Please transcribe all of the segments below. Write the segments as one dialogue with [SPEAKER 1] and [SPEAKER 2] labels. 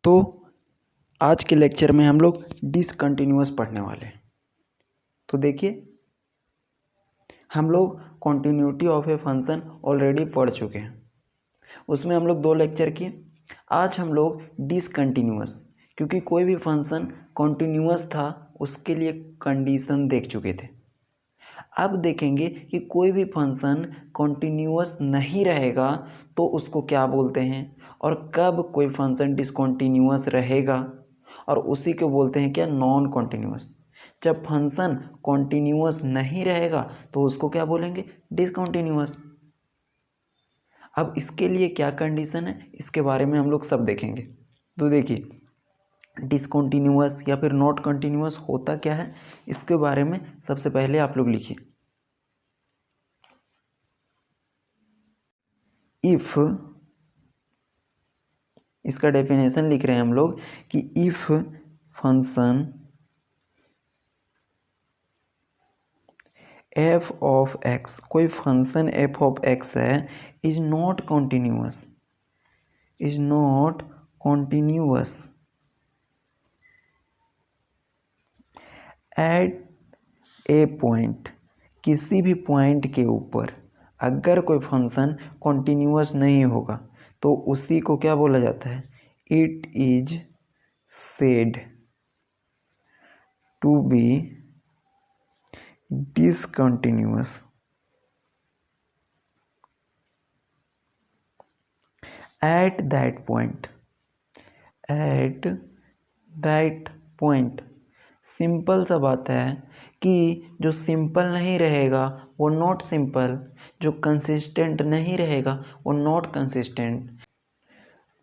[SPEAKER 1] तो आज के लेक्चर में हम लोग डिसकंटिन्यूअस पढ़ने वाले हैं। तो देखिए, हम लोग continuity of a function already पढ़ चुके हैं, उसमें हम लोग 2 लेक्चर किए। आज हम लोग डिसकंटिन्यूअस, क्योंकि कोई भी फंक्शन कॉन्टिन्यूअस था उसके लिए कंडीशन देख चुके थे। अब देखेंगे कि कोई भी फंक्शन कॉन्टिन्यूअस नहीं रहेगा तो उसको क्या बोलते हैं, और कब कोई फंक्शन डिसकंटिन्यूअस रहेगा, और उसी को बोलते हैं क्या, नॉन कॉन्टिन्यूअस। जब फंक्शन कॉन्टिन्यूअस नहीं रहेगा तो उसको क्या बोलेंगे, डिसकंटिन्यूअस। अब इसके लिए क्या कंडीशन है, इसके बारे में हम लोग सब देखेंगे। तो देखिए, डिसकंटिन्यूअस या फिर नॉट कंटिन्यूअस होता क्या है, इसके बारे में सबसे पहले आप लोग लिखिए। इफ, इसका डेफिनेशन लिख रहे हैं हम लोग कि if function f of x, कोई फंक्शन एफ ऑफ एक्स है, is not continuous, is not continuous at a point, किसी भी पॉइंट के ऊपर अगर कोई फंक्शन कॉन्टिन्यूअस नहीं होगा तो उसी को क्या बोला जाता है, it is said to be discontinuous at that point, at that point। Simple सा बात है कि जो सिंपल नहीं रहेगा वो नॉट सिंपल, जो कंसिस्टेंट नहीं रहेगा वो नॉट कंसिस्टेंट,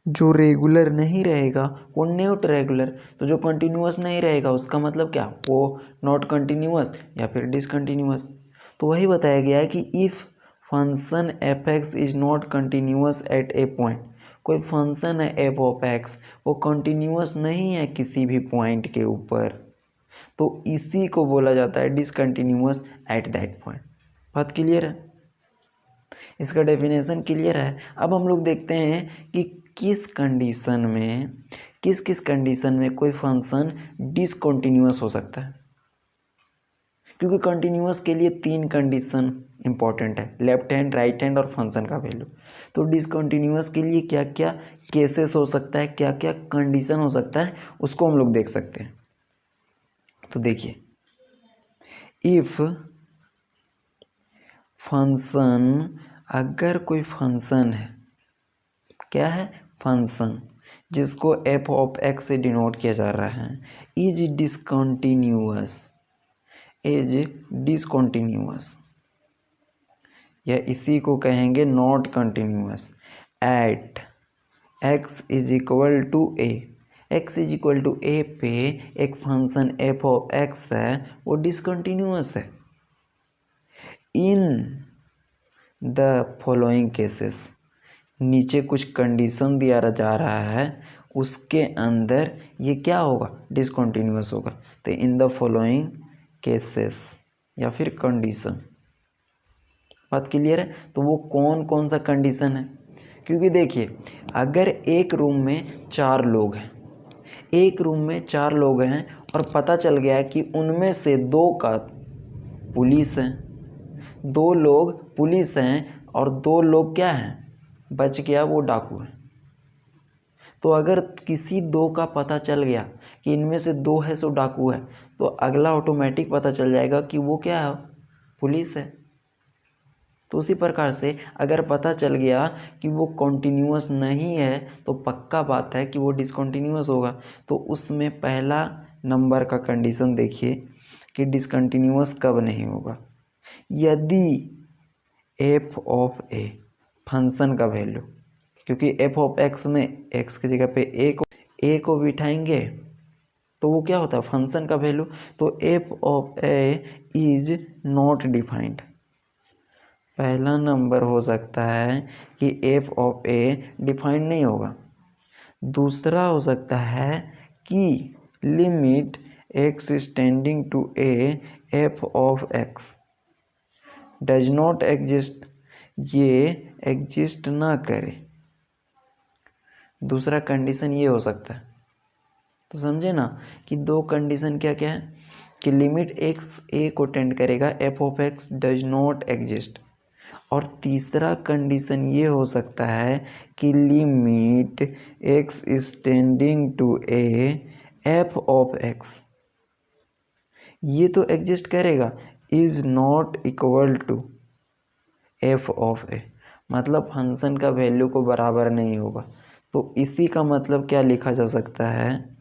[SPEAKER 1] जो रेगुलर नहीं रहेगा वो नॉट रेगुलर। तो जो कंटिन्यूअस नहीं रहेगा उसका मतलब क्या, वो नॉट कंटिन्यूअस या फिर डिसकंटिन्यूअस। तो वही बताया गया है कि if function F x is not continuous eight a point, कोई फंक्शन है एफ ऑफ एक्स, वो कंटिन्यूअस नहीं है किसी भी पॉइंट के ऊपर, तो इसी को बोला जाता है डिसकंटिन्यूअस एट दैट पॉइंट। बात क्लियर है, इसका डेफिनेशन क्लियर है। अब हम लोग देखते हैं कि किस कंडीशन में, किस किस कंडीशन में कोई फंक्शन डिसकंटिन्यूअस हो सकता है, क्योंकि कंटिन्यूअस के लिए 3 कंडीशन इंपॉर्टेंट है, लेफ्ट हैंड, राइट हैंड और फंक्शन का वैल्यू। तो डिसकंटिन्यूअस के लिए क्या क्या केसेस हो सकता है, क्या क्या कंडीशन हो सकता है, उसको हम लोग देख सकते हैं। तो देखिए, इफ फंक्शन, अगर कोई फंक्शन है, क्या है, फंक्शन जिसको एफ ऑफ एक्स से डिनोट किया जा रहा है, इज डिसकंटिन्यूअस, इज डिसकंटिन्यूअस, या इसी को कहेंगे not continuous, at x is equal to a, x is equal to a पे एक फंक्शन एफ ऑफ एक्स है वो डिसकंटिन्यूअस है इन द फॉलोइंग केसेस। नीचे कुछ कंडीशन दिया जा रहा है, उसके अंदर ये क्या होगा, डिसकंटिन्यूअस होगा। तो इन द फॉलोइंग केसेस या फिर कंडीशन, बात क्लियर है। तो वो कौन कौन सा कंडीशन है, क्योंकि देखिए, अगर एक रूम में 4 लोग हैं, एक रूम में 4 लोग हैं और पता चल गया कि उनमें से 2 का पुलिस है, 2 लोग पुलिस हैं और 2 लोग क्या हैं, बच गया, वो डाकू है। तो अगर किसी 2 का पता चल गया कि इनमें से 2 है सो डाकू है, तो अगला ऑटोमेटिक पता चल जाएगा कि वो क्या है, पुलिस है। तो उसी प्रकार से अगर पता चल गया कि वो कॉन्टिन्यूअस नहीं है तो पक्का बात है कि वो डिसकंटिन्यूअस होगा। तो उसमें पहला नंबर का कंडीशन देखिए कि डिसकंटिन्यूअस कब नहीं होगा, यदि एफ ऑफ ए, फंक्शन का वैल्यू, क्योंकि एफ ऑफ एक्स में एक्स की जगह पे ए को बिठाएंगे तो वो क्या होता है, फंक्शन का वैल्यू। तो F of A is not defined, पहला नंबर हो सकता है कि एफ ऑफ ए डिफाइंड नहीं होगा। दूसरा हो सकता है कि limit x tending to a f of x does not exist, ये एग्जिस्ट ना करे। दूसरा कंडीशन ये हो सकता है, तो समझे ना कि दो कंडीशन क्या क्या है कि लिमिट एक्स ए को टेंड करेगा f of x does not exist, और तीसरा कंडीशन ये हो सकता है कि limit x is tending to a f of x, ये तो एग्जिस्ट करेगा, is not equal to f of a, मतलब फंक्शन का वैल्यू को बराबर नहीं होगा। तो इसी का मतलब क्या लिखा जा सकता है,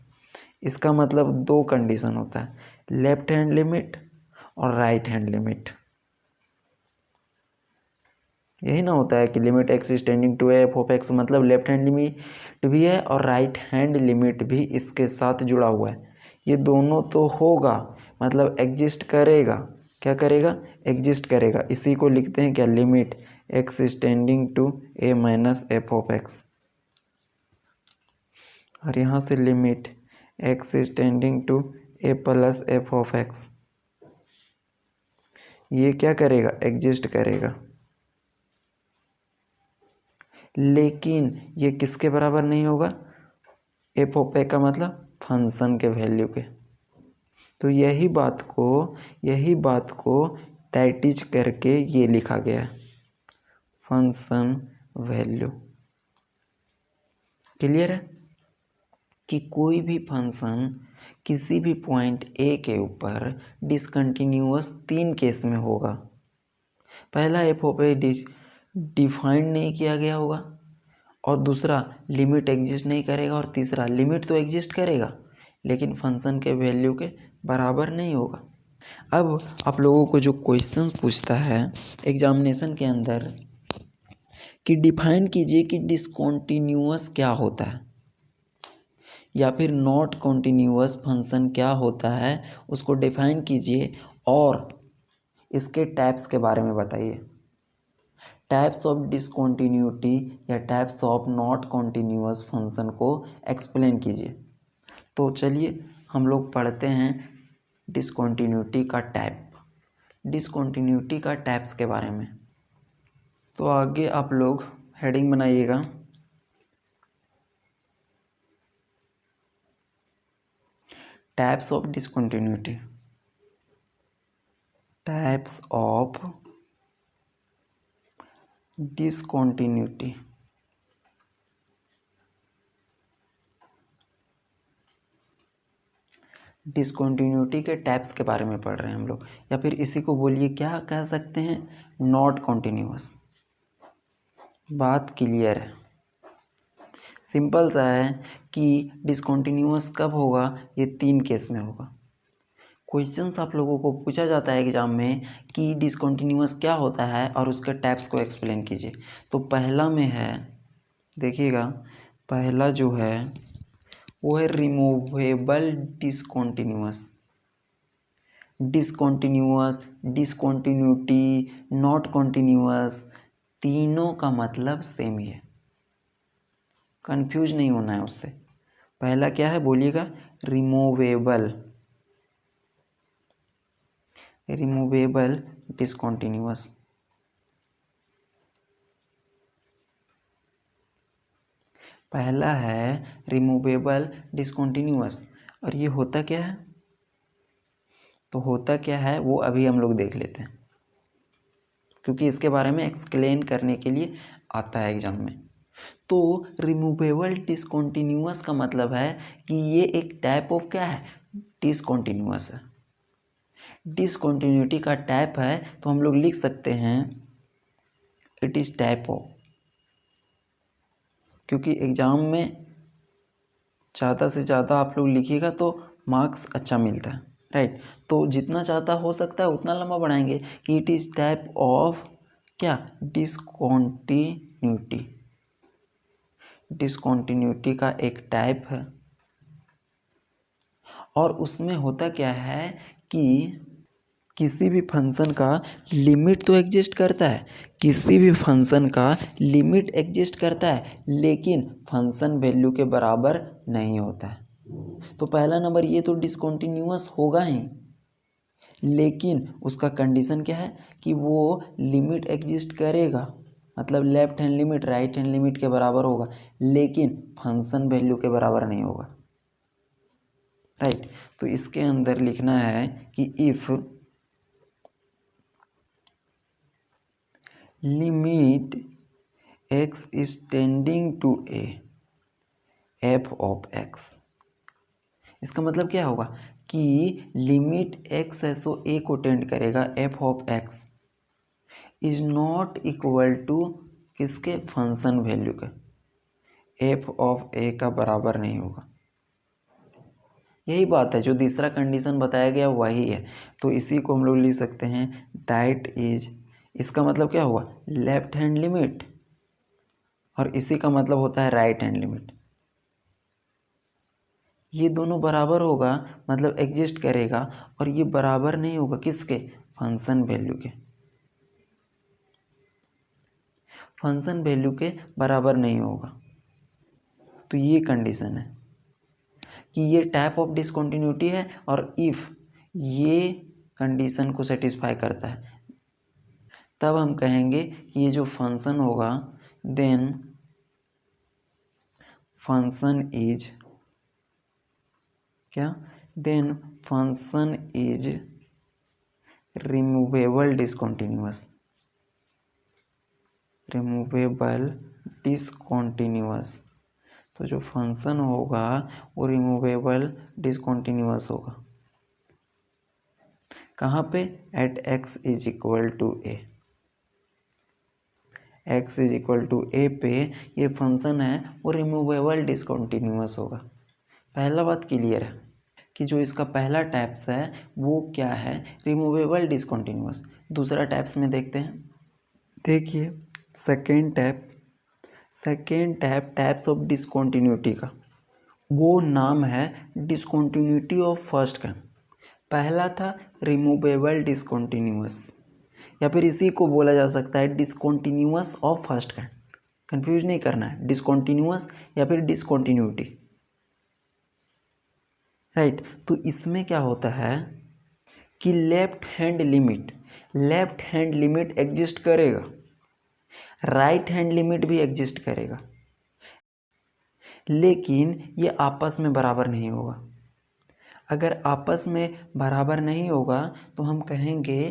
[SPEAKER 1] इसका मतलब दो कंडीशन होता है, लेफ्ट हैंड लिमिट और राइट हैंड लिमिट। यही ना होता है कि limit x is tending to f of x, मतलब लेफ्ट हैंड लिमिट भी है और राइट हैंड लिमिट भी इसके साथ जुड़ा हुआ है। ये दोनों तो होगा, मतलब एग्जिस्ट करेगा। क्या करेगा? एग्जिस्ट करेगा। इसी को लिखते हैं क्या, limit x is tending to a minus f of x, और यहाँ से limit x is tending to a plus f of x, ये क्या करेगा? एग्जिस्ट करेगा। लेकिन ये किसके बराबर नहीं होगा? एफ ऑफ ए का मतलब फंक्शन के वैल्यू के। तो यही बात को दैटिज करके ये लिखा गया है, फंक्शन वैल्यू। क्लियर है कि कोई भी फंक्शन किसी भी पॉइंट ए के ऊपर डिसकंटिन्यूअस तीन केस में होगा। पहला एफ ऑफ ए डिफाइंड नहीं किया गया होगा, और दूसरा लिमिट एग्जिस्ट नहीं करेगा, और तीसरा लिमिट तो एग्जिस्ट करेगा लेकिन फंक्शन के वैल्यू के बराबर नहीं होगा। अब आप लोगों को जो क्वेश्चंस पूछता है एग्जामिनेशन के अंदर कि डिफाइन कीजिए कि डिसकंटिन्यूअस क्या होता है, या फिर नॉट कॉन्टिन्यूअस फंक्शन क्या होता है, उसको डिफाइन कीजिए और इसके टाइप्स के बारे में बताइए। टाइप्स ऑफ डिसकंटिन्यूटी या types of not continuous function को एक्सप्लेन कीजिए। तो चलिए हम लोग पढ़ते हैं डिसकंटिन्यूटी का टाइप, डिसकंटिन्यूटी का टाइप्स के बारे में। तो आगे आप लोग हेडिंग बनाइएगा, types of discontinuity. Types of discontinuity. Discontinuity के टाइप्स के बारे में पढ़ रहे हैं हम लोग, या फिर इसी को बोलिए क्या कह सकते हैं, नॉट कॉन्टिन्यूअस। बात क्लियर है, सिंपल सा है कि डिसकंटिन्यूअस कब होगा, ये तीन केस में होगा। क्वेश्चंस आप लोगों को पूछा जाता है एग्जाम में कि डिसकंटिन्यूअस क्या होता है और उसके टाइप्स को एक्सप्लेन कीजिए। तो पहला में है, देखिएगा, पहला जो है वो है removable discontinuous. Discontinuous, discontinuity, not continuous, तीनों का मतलब सेम ही है, कंफ्यूज नहीं होना है उससे। पहला क्या है बोलिएगा, रिमूवेबल, रिमूवेबल डिसकंटिन्यूअस। पहला है रिमूवेबल डिसकंटिन्यूअस, और ये होता क्या है, तो होता क्या है वो अभी हम लोग देख लेते हैं, क्योंकि इसके बारे में एक्सप्लेन करने के लिए आता है एग्जाम में। तो रिमूवेबल डिसकंटिन्यूअस का मतलब है कि ये एक टाइप ऑफ क्या है, डिसकंटिन्यूअस है। डिसकंटिन्यूटी का टाइप है तो हम लोग लिख सकते हैं इट इज टाइप ऑफ, क्योंकि एग्जाम में ज़्यादा से ज़्यादा आप लोग लिखिएगा तो मार्क्स अच्छा मिलता है, राइट। तो जितना ज़्यादा हो सकता है उतना लंबा बढ़ाएंगे कि इट इज़ टाइप ऑफ क्या, डिसकंटिन्यूटी। डिसकंटिन्यूटी का एक टाइप है, और उसमें होता क्या है कि किसी भी फंक्शन का लिमिट तो एग्जिस्ट करता है, किसी भी फंक्शन का लिमिट एग्जिस्ट करता है, लेकिन फंक्शन वैल्यू के बराबर नहीं होता है। तो पहला नंबर ये तो डिसकंटिन्यूअस होगा ही, लेकिन उसका कंडीशन क्या है कि वो लिमिट एग्जिस्ट करेगा, मतलब left hand limit right hand limit के बराबर होगा, लेकिन फंक्शन वैल्यू के बराबर नहीं होगा। राइट। तो इसके अंदर लिखना है कि if limit x is tending to a f of x, इसका मतलब क्या होगा कि लिमिट x है सो a को टेंड करेगा f of x is not equal to किसके, फंक्शन वैल्यू के, एफ ऑफ ए का बराबर नहीं होगा। यही बात है जो तीसरा कंडीशन बताया गया वही है। तो इसी को हम लोग लिख सकते हैं दैट इज, इसका मतलब क्या हुआ, लेफ्ट हैंड लिमिट, और इसी का मतलब होता है राइट हैंड लिमिट। ये दोनों बराबर होगा मतलब एग्जिस्ट करेगा, और ये बराबर नहीं होगा किसके, फंक्शन वैल्यू के, फंक्शन वैल्यू के बराबर नहीं होगा। तो ये कंडीशन है कि ये टाइप ऑफ डिसकंटिन्यूटी है, और इफ़ ये कंडीशन को सेटिस्फाई करता है तब हम कहेंगे कि ये जो फंक्शन होगा देन फंक्शन इज क्या, then function is removable discontinuous, removable discontinuous. तो जो फंक्शन होगा वो रिमूवेबल डिसकंटिन्यूअस होगा। कहाँ पे, at x is equal to a, x is equal to a पे ये फंक्शन है वो रिमूवेबल डिसकंटिन्यूअस होगा। पहला बात क्लियर है कि जो इसका पहला टाइप्स है वो क्या है, रिमूवेबल डिसकंटिन्यूअस। दूसरा टाइप्स में देखते हैं, देखिए second type types of discontinuity का वो नाम है डिसकंटिन्यूटी ऑफ फर्स्ट का। पहला था रिमूवेबल डिसकंटिन्यूअस, या फिर इसी को बोला जा सकता है discontinuous of first kind. Confuse नहीं करना है, डिसकंटिन्यूअस या फिर डिसकंटिन्यूटी, राइट। तो इसमें क्या होता है कि लेफ्ट हैंड लिमिट एग्जिस्ट करेगा, राइट हैंड लिमिट भी एग्जिस्ट करेगा, लेकिन ये आपस में बराबर नहीं होगा। अगर आपस में बराबर नहीं होगा तो हम कहेंगे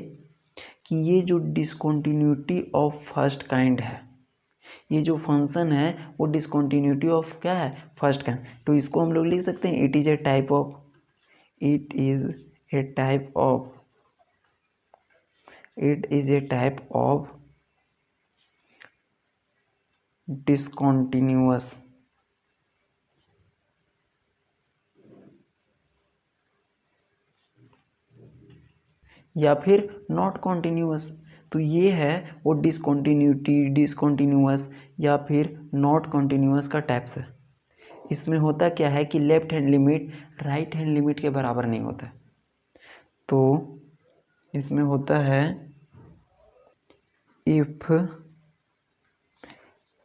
[SPEAKER 1] कि ये जो डिसकंटिन्यूटी ऑफ फर्स्ट काइंड है, ये जो फंक्शन है वो डिसकंटिन्यूटी ऑफ क्या है, फर्स्ट काइंड। तो इसको हम लोग लिख सकते हैं it is a type of discontinuous, या फिर नॉट कॉन्टिन्यूअस। तो ये है वो डिसकंटिन्यूअस या फिर नॉट कॉन्टिन्यूअस का टाइप्स है। इसमें होता क्या है कि left hand limit right hand limit के बराबर नहीं होता है। तो इसमें होता है if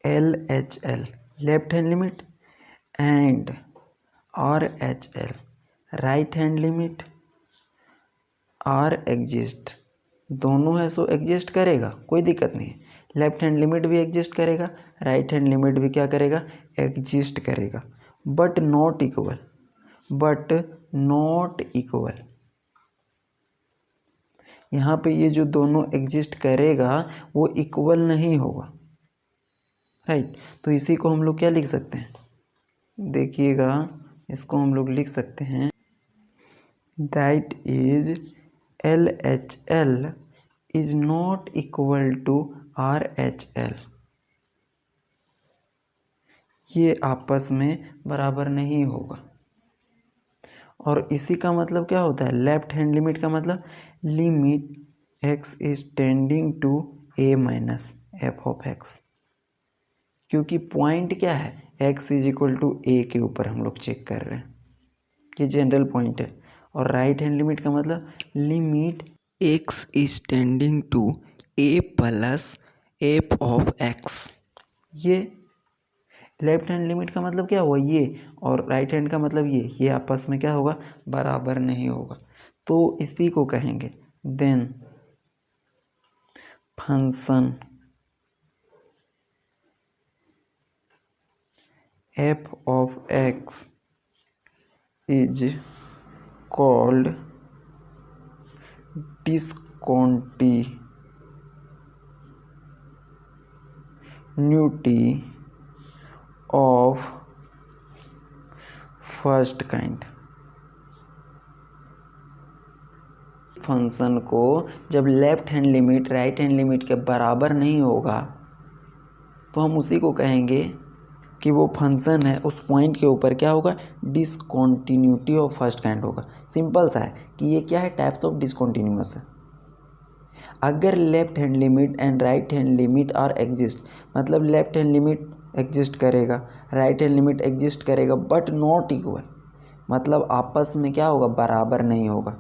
[SPEAKER 1] LHL left hand limit and RHL right hand limit are exist, दोनों है सो एग्जिस्ट करेगा, कोई दिक्कत नहीं है। लेफ्ट हैंड लिमिट भी एग्जिस्ट करेगा, राइट हैंड लिमिट भी क्या करेगा, एग्जिस्ट करेगा, बट नॉट इक्वल। यहाँ पे ये जो दोनों एग्जिस्ट करेगा वो इक्वल नहीं होगा, राइट। तो इसी को हम लोग क्या लिख सकते हैं, देखिएगा इसको हम लोग लिख सकते हैं that is LHL is not equal to RHL, ये आपस में बराबर नहीं होगा। और इसी का मतलब क्या होता है, लेफ्ट हैंड लिमिट का मतलब limit x is tending to a minus f of x, क्योंकि पॉइंट क्या है, x is equal to a के ऊपर हम लोग चेक कर रहे हैं, ये जनरल पॉइंट है। और राइट हैंड लिमिट का मतलब limit x is tending to a plus f of x, ये लेफ्ट हैंड लिमिट का मतलब क्या हुआ ये, और राइट हैंड का मतलब ये आपस में क्या होगा, बराबर नहीं होगा। तो इसी को कहेंगे then function f of x is called discontinuity of first kind. Function को जब left hand limit right hand limit के बराबर नहीं होगा तो हम उसी को कहेंगे कि वो फंक्शन है, उस पॉइंट के ऊपर क्या होगा, डिसकंटिन्यूटी ऑफ फर्स्ट काइंड होगा। सिंपल सा है कि ये क्या है, टाइप्स ऑफ डिसकंटिन्यूअस है। अगर left hand limit and right hand limit are exist, मतलब लेफ्ट हैंड लिमिट एग्जिस्ट करेगा, राइट हैंड लिमिट एग्जिस्ट करेगा बट नॉट इक्वल, मतलब आपस में क्या होगा, बराबर नहीं होगा।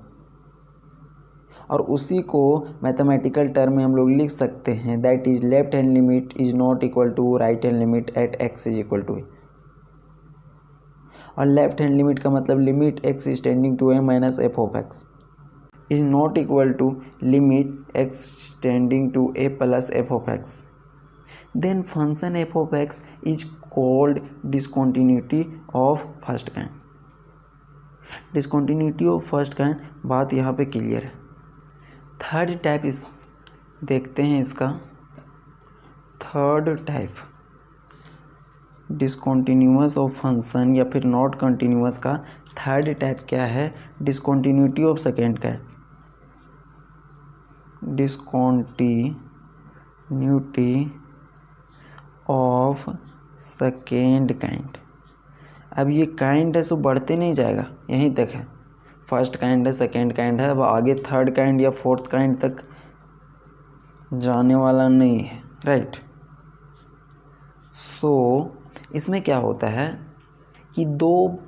[SPEAKER 1] और उसी को मैथमेटिकल टर्म में हम लोग लिख सकते हैं, that is left hand limit is not equal to right hand limit at x is equal to a. और लेफ्ट हैंड लिमिट का मतलब limit x is tending to a minus f of x is not equal to limit x tending to a plus f of x. Then function f of x is called discontinuity of first kind. Discontinuity of first kind, बात यहाँ पे clear है। Third type इस देखते हैं, इसका third type discontinuous of function या फिर नॉट कंटिन्यूअस का थर्ड टाइप क्या है, discontinuity of second kind. Discontinuity of second kind. अब ये काइंड है सो बढ़ते नहीं जाएगा, यहीं तक है। फर्स्ट काइंड है, सेकेंड काइंड है, अब आगे थर्ड काइंड या फोर्थ काइंड तक जाने वाला नहीं है, राइट। सो इसमें क्या होता है कि दो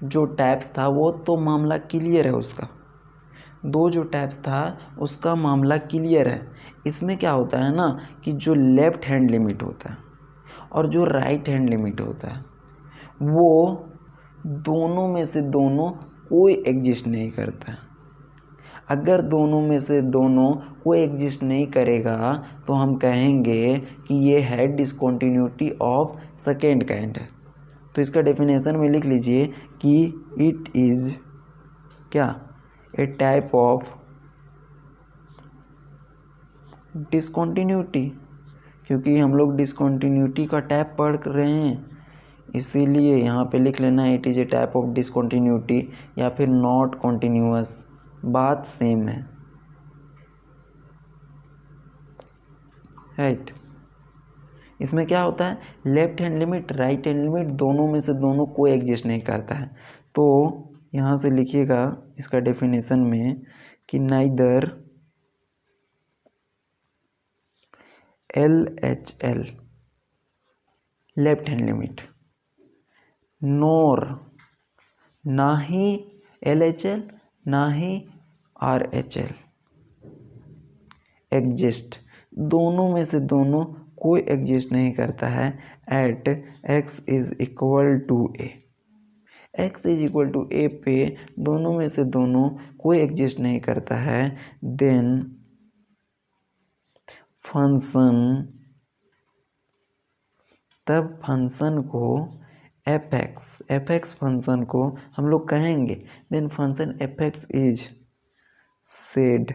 [SPEAKER 1] जो टाइप्स था वो तो मामला क्लियर है, उसका दो जो टाइप्स था उसका मामला क्लियर है। इसमें क्या होता है ना कि जो लेफ्ट हैंड लिमिट होता है और जो राइट हैंड लिमिट होता है वो दोनों में से दोनों कोई एग्जिस्ट नहीं करता। अगर दोनों में से दोनों कोई एग्जिस्ट नहीं करेगा तो हम कहेंगे कि ये है डिसकंटिन्यूटी ऑफ सेकेंड काइंड है। तो इसका डेफिनेशन में लिख लीजिए कि इट इज क्या, ए टाइप ऑफ डिसकंटिन्यूटी, क्योंकि हम लोग डिसकंटिन्यूटी का टाइप पढ़ रहे हैं इसीलिए यहाँ पे लिख लेना it is a type of discontinuity या फिर नॉट कॉन्टिन्यूअस, बात सेम है, राइट। इसमें क्या होता है, left hand limit right hand limit दोनों में से दोनों कोई एग्जिस्ट नहीं करता है। तो यहाँ से लिखिएगा इसका डेफिनेशन में कि neither LHL left hand limit nor, ना ही LHL ना ही RHL एग्जिस्ट, दोनों में से दोनों कोई एग्जिस्ट नहीं करता है at x is equal to a. x is equal to a पे दोनों में से दोनों कोई एग्जिस्ट नहीं करता है, देन फंक्शन, तब फंक्शन को fx फंक्शन को हम लोग कहेंगे, then function fx is said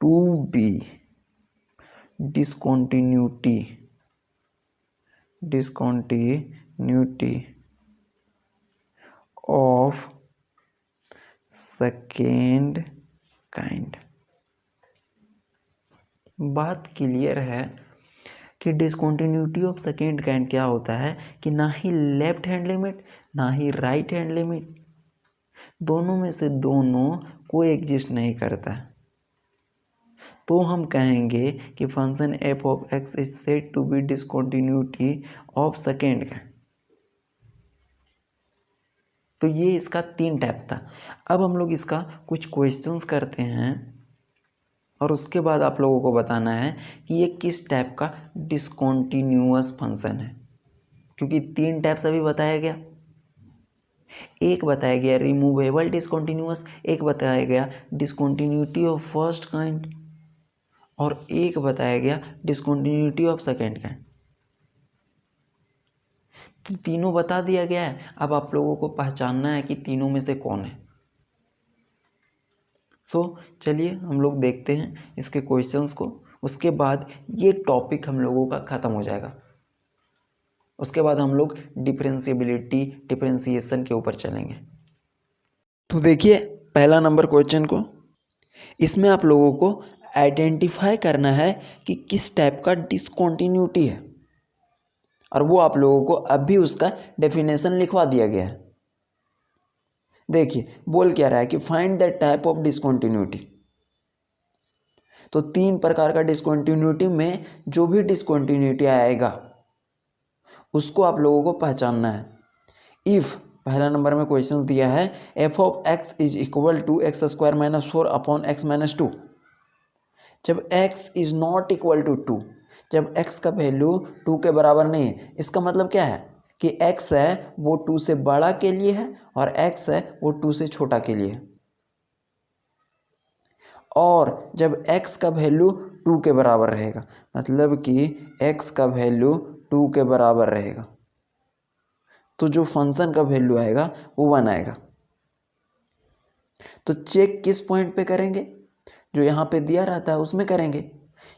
[SPEAKER 1] to be discontinuity of second kind. बात क्लियर है कि डिसकंटिन्यूटी ऑफ सेकेंड काइंड क्या होता है कि ना ही लेफ्ट हैंड लिमिट ना ही राइट हैंड लिमिट, दोनों में से दोनों कोई एग्जिस्ट नहीं करता। तो हम कहेंगे कि function f of x is said to be discontinuity of second kind. तो ये इसका तीन टाइप्स था। अब हम लोग इसका कुछ क्वेश्चंस करते हैं और उसके बाद आप लोगों को बताना है कि ये किस टाइप का डिसकंटिन्यूअस फंक्शन है, क्योंकि तीन टाइप्स अभी बताया गया। एक बताया गया रिमूवेबल डिसकंटिन्यूअस, एक बताया गया डिसकंटिन्यूटी ऑफ फर्स्ट काइंड और एक बताया गया डिसकंटिन्यूटी ऑफ सेकेंड काइंड। तो तीनों बता दिया गया है। अब आप लोगों को पहचानना है कि तीनों में से कौन है। चलिए हम लोग देखते हैं इसके क्वेश्चंस को। उसके बाद ये टॉपिक हम लोगों का ख़त्म हो जाएगा। उसके बाद हम लोग डिफरेंशिएशन के ऊपर चलेंगे। तो देखिए पहला नंबर क्वेश्चन को, इसमें आप लोगों को आइडेंटिफाई करना है कि किस टाइप का डिसकंटिन्यूटी है, और वो आप लोगों को अभी उसका डेफिनेशन लिखवा दिया गया है। देखिए बोल क्या रहा है कि find the type of discontinuity. तो 3 प्रकार का डिसकंटिन्यूटी में जो भी डिसकंटिन्यूटी आएगा उसको आप लोगों को पहचानना है। इफ़ पहला नंबर में क्वेश्चन दिया है f of x is equal to x square minus 4 upon x minus 2। जब x is not equal to 2, जब x का वैल्यू 2 के बराबर नहीं है, इसका मतलब क्या है कि x है वो 2 से बड़ा के लिए है और x है वो 2 से छोटा के लिए है। और जब x का वैल्यू 2 के बराबर रहेगा, मतलब कि x का वैल्यू 2 के बराबर रहेगा, तो जो फंक्शन का वैल्यू आएगा वो 1 आएगा। तो चेक किस पॉइंट पे करेंगे? जो यहाँ पे दिया रहता है उसमें करेंगे।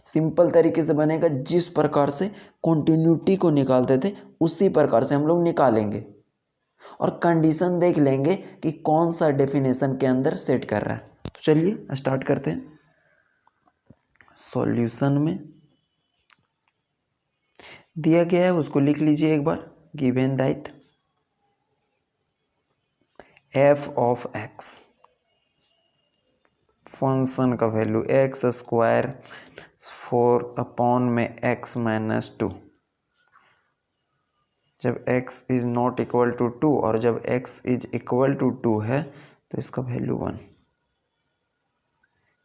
[SPEAKER 1] सिंपल तरीके से बनेगा, जिस प्रकार से कंटिन्यूटी को निकालते थे उसी प्रकार से हम लोग निकालेंगे, और कंडीशन देख लेंगे कि कौन सा डेफिनेशन के अंदर सेट कर रहा है। तो चलिए स्टार्ट करते हैं। सॉल्यूशन में दिया गया है उसको लिख लीजिए एक बार। Given that f of x, function का वैल्यू एक्स स्क्वायर 4 अपॉन में एक्स माइनस 2, जब x is not equal to 2 और जब x इज इक्वल टू 2 है तो इसका वैल्यू 1।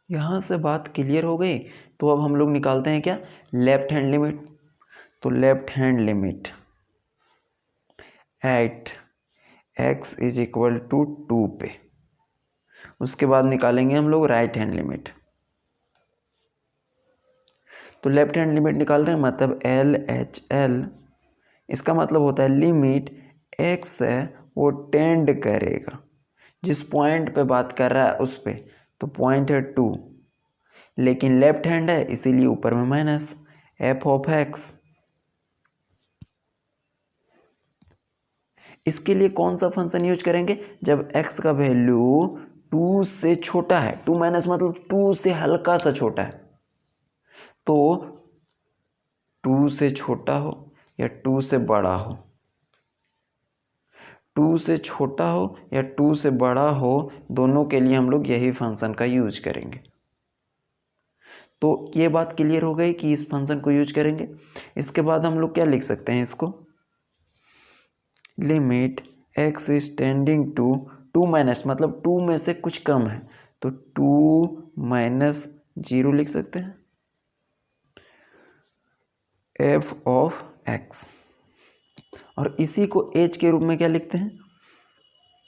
[SPEAKER 1] यहाँ से बात क्लियर हो गई। तो अब हम लोग निकालते हैं क्या, लेफ्ट हैंड लिमिट। तो left hand limit at x is equal to 2 पे, उसके बाद निकालेंगे हम लोग राइट हैंड लिमिट। तो लेफ्ट हैंड लिमिट निकाल रहे हैं, मतलब LHL, इसका मतलब होता है लिमिट x है वो टेंड करेगा, जिस पॉइंट पे बात कर रहा है उस पे, तो पॉइंट है 2, लेकिन लेफ्ट हैंड है इसीलिए ऊपर में माइनस एफ ऑफ एक्स। इसके लिए कौन सा फंक्शन यूज करेंगे, जब x का वैल्यू 2 से छोटा है, 2 माइनस मतलब 2 से हल्का सा छोटा है, तो 2 से छोटा हो या 2 से बड़ा हो, 2 से छोटा हो या 2 से बड़ा हो, दोनों के लिए हम लोग यही फंक्शन का यूज करेंगे। तो ये बात क्लियर हो गई कि इस फंक्शन को यूज करेंगे। इसके बाद हम लोग क्या लिख सकते हैं इसको, limit x is tending to 2 minus मतलब 2 में से कुछ कम है, तो 2 माइनस 0 लिख सकते हैं f ऑफ x। और इसी को h के रूप में क्या लिखते हैं,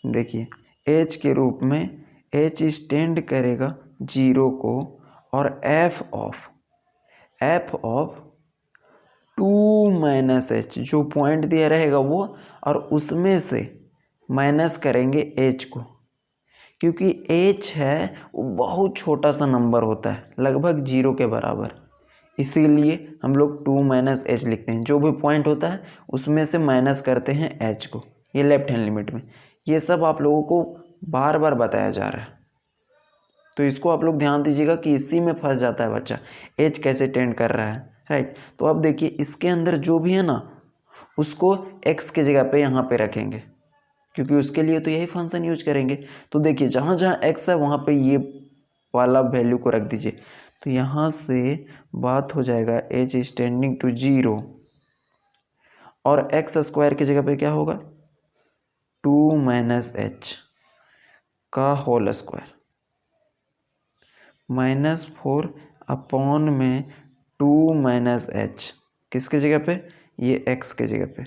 [SPEAKER 1] देखिए h के रूप में h स्टैंड करेगा 0 को, और f ऑफ 2 माइनस h, जो पॉइंट दिया रहेगा वो, और उसमें से माइनस करेंगे h को, क्योंकि h है वो बहुत छोटा सा नंबर होता है, लगभग 0 के बराबर, इसीलिए हम लोग 2 माइनस h लिखते हैं। जो भी पॉइंट होता है उसमें से माइनस करते हैं h को, ये लेफ्ट हैंड लिमिट में। ये सब आप लोगों को बार बार बताया जा रहा है, तो इसको आप लोग ध्यान दीजिएगा कि इसी में फंस जाता है बच्चा, h कैसे टेंड कर रहा है, राइट। तो अब देखिए इसके अंदर जो भी है ना उसको x के जगह पे यहाँ पे रखेंगे, क्योंकि उसके लिए तो यही फंक्शन यूज करेंगे। तो देखिए जहाँ जहाँ x है वहाँ पे ये वाला वैल्यू को रख दीजिए, तो यहाँ से बात हो जाएगा h स्टैंडिंग टू 0, और x स्क्वायर की जगह पे क्या होगा 2 माइनस h का होल स्क्वायर माइनस 4 अपॉन में 2 माइनस h, किसके जगह पे, ये x के जगह पे,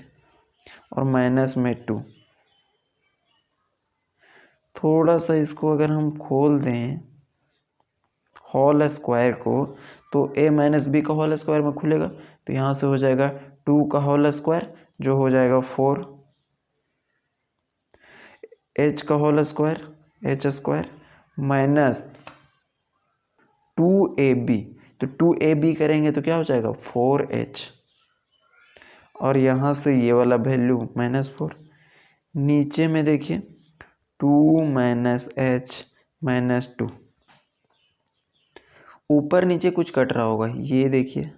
[SPEAKER 1] और माइनस में 2। थोड़ा सा इसको अगर हम खोल दें होल स्क्वायर को, तो a माइनस बी का होल स्क्वायर में खुलेगा, तो यहाँ से हो जाएगा 2 का होल स्क्वायर जो हो जाएगा 4 एच का whole square h square minus 2ab, तो 2ab करेंगे तो क्या हो जाएगा 4h, और यहाँ से ये वाला वैल्यू -4। नीचे में देखिए 2 माइनस एच माइनस 2, ऊपर नीचे कुछ कट रहा होगा, ये देखिए,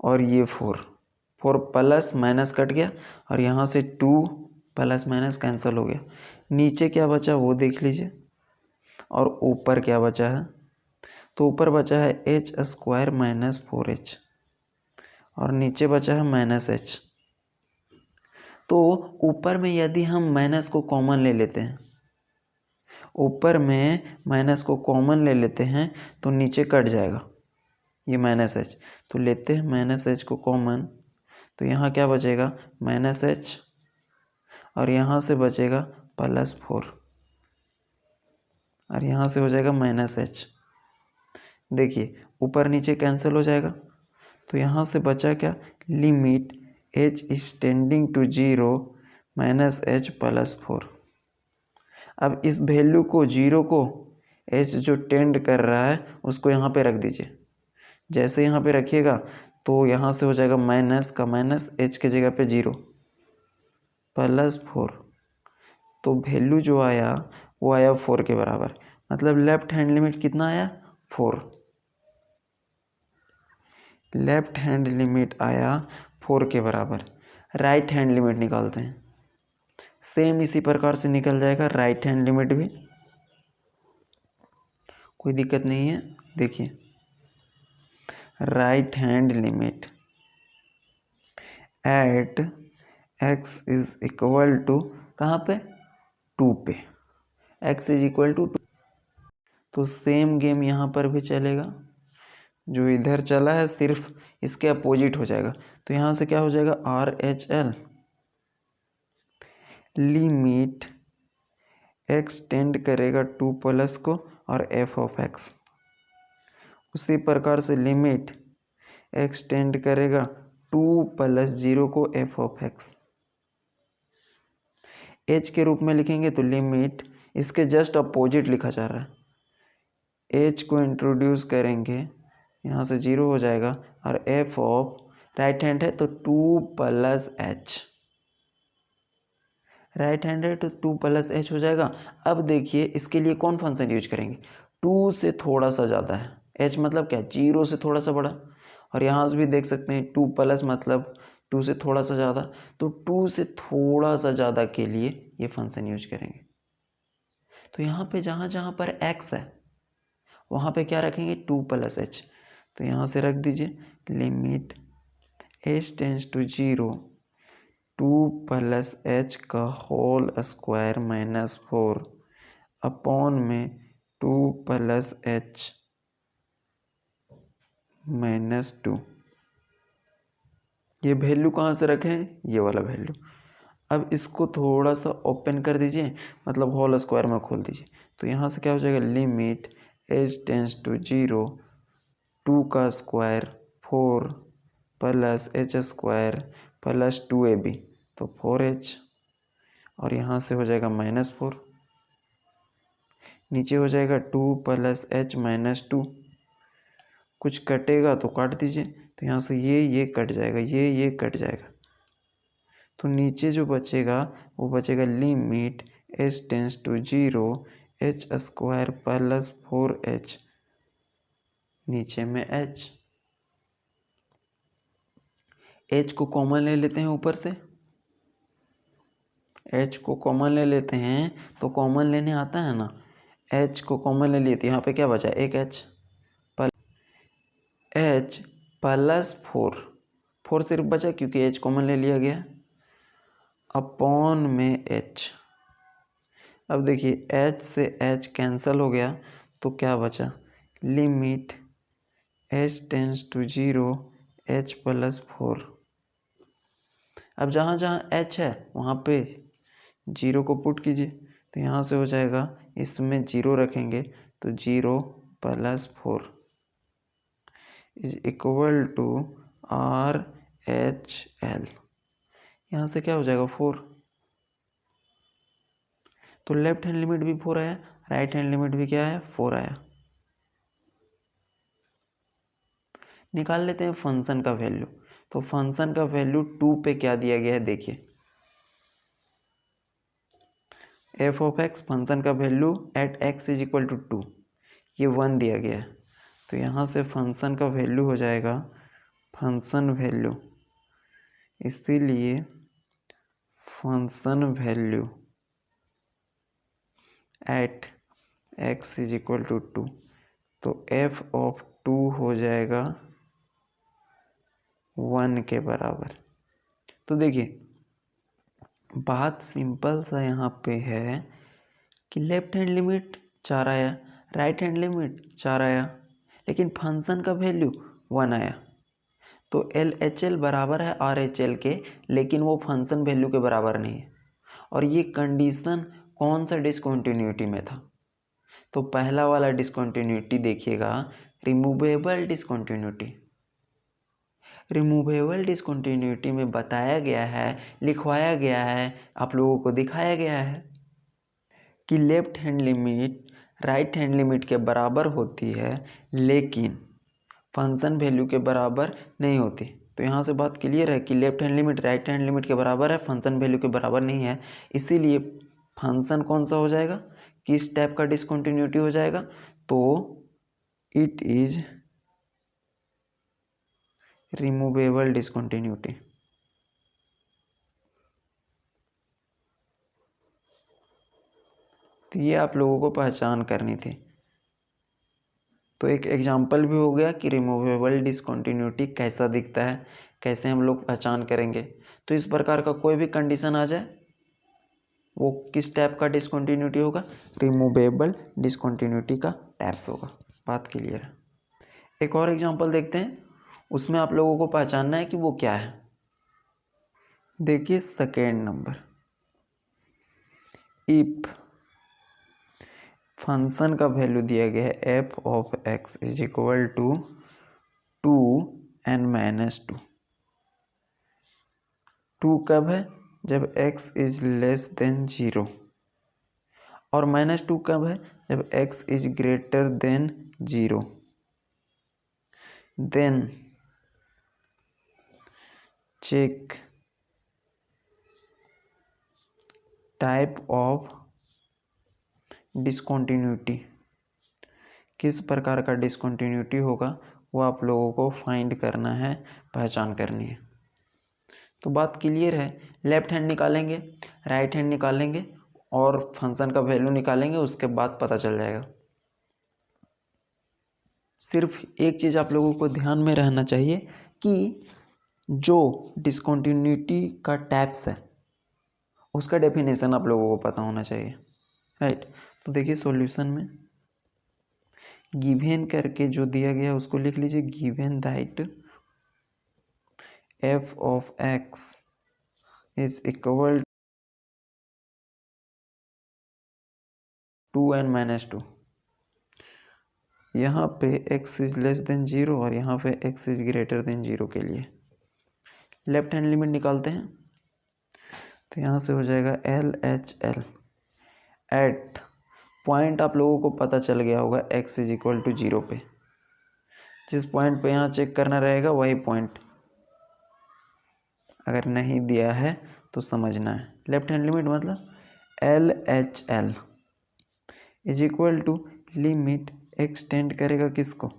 [SPEAKER 1] और ये 4 प्लस माइनस कट गया, और यहाँ से 2 प्लस माइनस कैंसिल हो गया। नीचे क्या बचा वो देख लीजिए, और ऊपर क्या बचा है, तो ऊपर बचा है एच स्क्वायर माइनस 4h, और नीचे बचा है -h। तो ऊपर में यदि हम माइनस को कॉमन ले लेते हैं, ऊपर में माइनस को कॉमन ले लेते हैं तो नीचे कट जाएगा ये -h, तो लेते हैं -h को कॉमन, तो यहाँ क्या बचेगा -h, और यहाँ से बचेगा +4, और यहाँ से हो जाएगा -h। देखिए ऊपर नीचे कैंसिल हो जाएगा, तो यहाँ से बचा क्या, limit h is tending to 0 -h +4। अब इस वैल्यू को 0 को h जो टेंड कर रहा है उसको यहाँ पे रख दीजिए। जैसे यहाँ पे रखिएगा तो यहाँ से हो जाएगा माइनस का माइनस, h के जगह पे 0 +4, तो वैल्यू जो आया वो आया 4 के बराबर। मतलब लेफ्ट हैंड लिमिट कितना आया 4, लेफ्ट हैंड लिमिट आया 4 के बराबर। राइट हैंड लिमिट निकालते हैं, सेम इसी प्रकार से निकल जाएगा राइट हैंड लिमिट भी, कोई दिक्कत नहीं है। देखिए right hand limit at x is equal to कहाँ पे 2 पे, x इज इक्वल टू 2, तो सेम गेम यहाँ पर भी चलेगा। जो इधर चला है सिर्फ इसके अपोजिट हो जाएगा, तो यहाँ से क्या हो जाएगा RHL लिमिट x टेंड करेगा 2 प्लस को और f ऑफ x, उसी प्रकार से लिमिट x टेंड करेगा 2 प्लस 0 को f ऑफ x। h के रूप में लिखेंगे तो लिमिट इसके जस्ट अपोजिट लिखा जा रहा है, h को इंट्रोड्यूस करेंगे यहाँ से 0 हो जाएगा, और f ऑफ राइट हैंड है तो 2 प्लस h, राइट हैंड है तो 2 प्लस h हो जाएगा। अब देखिए इसके लिए कौन फंक्शन यूज करेंगे, 2 से थोड़ा सा ज़्यादा है, h मतलब क्या 0 से थोड़ा सा बड़ा, और यहाँ से भी देख सकते हैं 2 प्लस मतलब 2 से थोड़ा सा ज़्यादा, तो 2 से थोड़ा सा ज़्यादा के लिए ये फंक्शन यूज करेंगे। तो यहाँ पे जहाँ जहाँ पर x है वहाँ पे क्या रखेंगे 2 प्लस h, तो यहाँ से रख दीजिए limit h tends to 0 2 plus h का होल स्क्वायर -4 अपॉन में 2 प्लस h -2। ये वैल्यू कहाँ से रखें, ये वाला वैल्यू। अब इसको थोड़ा सा ओपन कर दीजिए, मतलब होल स्क्वायर में खोल दीजिए, तो यहाँ से क्या हो जाएगा लिमिट h टेंस टू 0 2 का square 4 plus h square plus 2ab, तो 4h, और यहाँ से हो जाएगा -4, नीचे हो जाएगा 2 प्लस h -2, कुछ कटेगा तो काट दीजिए, तो यहाँ से ये कट जाएगा, ये कट जाएगा, तो नीचे जो बचेगा वो बचेगा limit h tends to 0 h square plus 4h, नीचे में h को कॉमन ले लेते हैं ऊपर से, h को कॉमन ले लेते हैं, तो कॉमन लेने आता है ना, h को कॉमन ले लिए तो यहाँ पे क्या बचा एक h प्लस 4 सिर्फ बचा क्योंकि h कॉमन ले लिया गया, अपॉन में h। अब देखिए h से h कैंसिल हो गया तो क्या बचा limit h tends to 0 h plus 4। अब जहाँ जहाँ h है वहाँ पे 0 को पुट कीजिए, तो यहाँ से हो जाएगा इसमें 0 रखेंगे तो 0 plus 4 is equal to RHL। यहाँ से क्या हो जाएगा 4। तो लेफ्ट हैंड लिमिट भी 4 आया, राइट हैंड लिमिट भी क्या है 4 आया। निकाल लेते हैं फंक्शन का वैल्यू। तो फंक्शन का वैल्यू 2 पे क्या दिया गया है देखिए, एफ ऑफ एक्स फंक्शन का value at x is equal to 2, ये 1 दिया गया है। तो यहाँ से फंक्शन का वैल्यू हो जाएगा फंक्शन वैल्यू, इसीलिए function value at x is equal to 2, तो एफ ऑफ 2 हो जाएगा 1 के बराबर। तो देखिए बात सिंपल सा यहाँ पे है कि लेफ्ट हैंड लिमिट 4 आया, राइट हैंड लिमिट 4 आया, लेकिन फंक्शन का वैल्यू 1 आया। तो एल एच एल बराबर है आर एच एल के, लेकिन वो फंक्शन वैल्यू के बराबर नहीं है। और ये कंडीशन कौन सा डिसकंटिन्यूटी में था? तो पहला वाला डिसकंटिन्यूटी देखिएगा, रिमूवेबल डिसकंटिन्यूटी। रिमूवेबल डिसकंटिन्यूटी में बताया गया है, लिखवाया गया है, आप लोगों को दिखाया गया है कि left hand limit right hand limit के बराबर होती है, लेकिन फंक्शन वैल्यू के बराबर नहीं होती। तो यहाँ से बात क्लियर है कि left hand limit right hand limit के बराबर है, फंक्शन वैल्यू के बराबर नहीं है। इसीलिए फंक्शन कौन सा हो जाएगा, किस टाइप का डिसकंटिन्यूटी हो जाएगा? तो इट इज रिमूवेबल डिसकंटिन्यूटी। तो ये आप लोगों को पहचान करनी थी। तो एक एग्जाम्पल भी हो गया कि रिमूवेबल डिसकंटिन्यूटी कैसा दिखता है, कैसे हम लोग पहचान करेंगे। तो इस प्रकार का कोई भी कंडीशन आ जाए, वो किस टाइप का डिसकंटिन्यूटी होगा, रिमूवेबल डिसकंटिन्यूटी का टाइप्स होगा। बात क्लियर है। एक और एग्जांपल देखते हैं, उसमें आप लोगों को पहचानना है कि वो क्या है। देखिए सेकेंड नंबर, इफ फंक्शन का वैल्यू दिया गया है f of x is equal to 2n-2। 2 कब है, जब x इज लेस देन 0, और -2 कब है, जब x is greater than 0। Then check type of discontinuity, किस प्रकार का डिसकंटिन्यूटी होगा वो आप लोगों को फाइंड करना है, पहचान करनी है। तो बात क्लियर है, लेफ्ट हैंड निकालेंगे, राइट हैंड निकालेंगे और फंक्शन का वैल्यू निकालेंगे, उसके बाद पता चल जाएगा। सिर्फ एक चीज़ आप लोगों को ध्यान में रहना चाहिए कि जो डिसकंटिन्यूटी का टाइप्स है उसका डेफिनेशन आप लोगों को पता होना चाहिए, राइट। तो देखिए सॉल्यूशन में गिवन करके जो दिया गया है उसको लिख लीजिए, given that f of x is equal 2n-2। यहाँ पे x इज लेस देन 0 और यहाँ पे x इज ग्रेटर देन 0 के लिए लेफ्ट हैंड लिमिट निकालते हैं। तो यहाँ से हो जाएगा LHL एट पॉइंट, आप लोगों को पता चल गया होगा x इज इक्वल टू 0 पे। जिस पॉइंट पे यहाँ चेक करना रहेगा वही पॉइंट, अगर नहीं दिया है तो समझना है। लेफ्ट हैंड लिमिट मतलब LHL is equal to limit x tend करेगा किसको,